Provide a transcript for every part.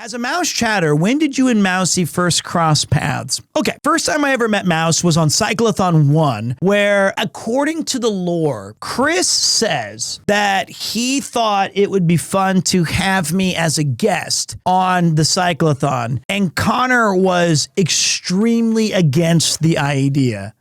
As a Mouse chatter, when did you and Mousy first cross paths? Okay, first time I ever met Mouse was on Cyclothon 1, where, according to the lore, Chris says that he thought it would be fun to have me as a guest on the Cyclothon, and Connor was extremely against the idea.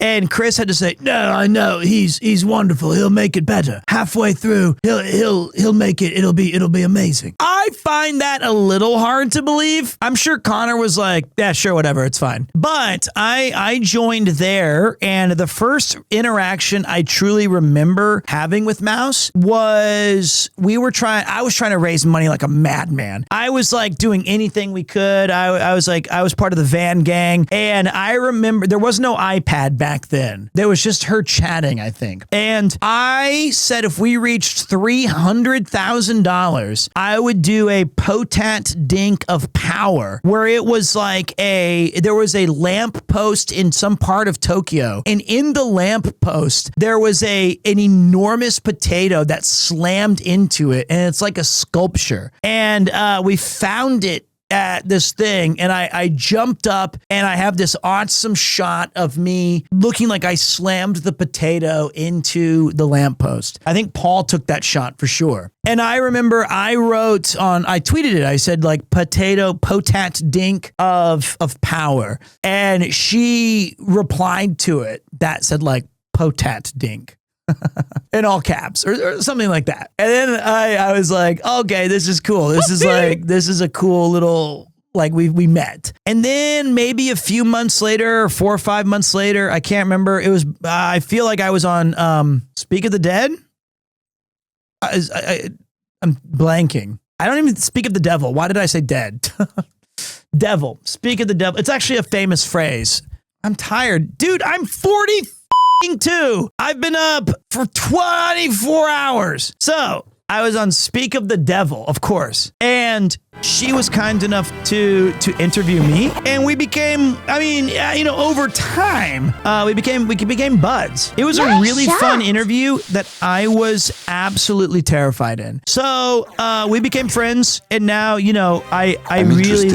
And Chris had to say, "No, I know he's wonderful. He'll make it better. Halfway through, he'll make it. It'll be amazing." I find that a little hard to believe. I'm sure Connor was like, "Yeah, sure, whatever, it's fine." But I joined there, and the first interaction I truly remember having with Mouse was I was trying to raise money like a madman. I was like doing anything we could. I was part of the van gang, and I remember there was no iPad back then. There was just her chatting, I think. And I said if we reached $300,000, I would do a potat dink of power, where it was like there was a lamp post in some part of Tokyo, and in the lamp post there was an enormous potato that slammed into it, and it's like a sculpture. And we found it at this thing, and I jumped up, and I have this awesome shot of me looking like I slammed the potato into the lamppost. I think Paul took that shot for sure. And I remember I tweeted it. I said like potat dink of power. And she replied to it that said like potat dink. In all caps or something like that. And then I was like, okay, this is cool. This is a cool little, like we met. And then maybe a few months later, 4 or 5 months later, I can't remember. It was, I feel like I was on Speak of the Dead. I'm blanking. I don't even Speak of the Devil. Why did I say dead? Devil. Speak of the Devil. It's actually a famous phrase. I'm tired. Dude, I'm 42. I've been up for 24 hours. So I was on Speak of the Devil, of course. And she was kind enough to interview me, and we became, over time, we became buds. It was a really fun interview that I was absolutely terrified in. So we became friends, and now, I really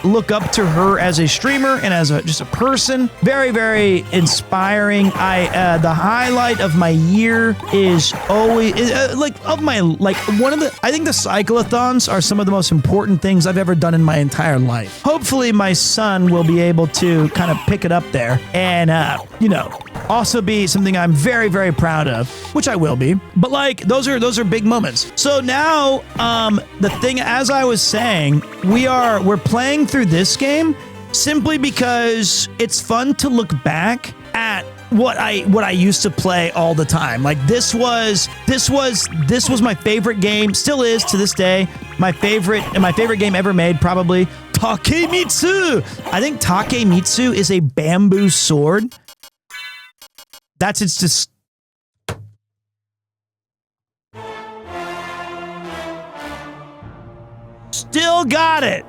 look up to her as a streamer and as just a person. Very, very inspiring. The highlight of my year is always I think the cyclothons are some of the most important things I've ever done in my entire life. Hopefully my son will be able to kind of pick it up there and, also be something I'm very, very proud of, which I will be. But like, those are big moments. So now, the thing, as I was saying, we're playing through this game simply because it's fun to look back at what I used to play all the time. Like this was my favorite game, still is to this day. My favorite game ever made, probably Takemitsu. I think Takemitsu is a bamboo sword. It's just still got it.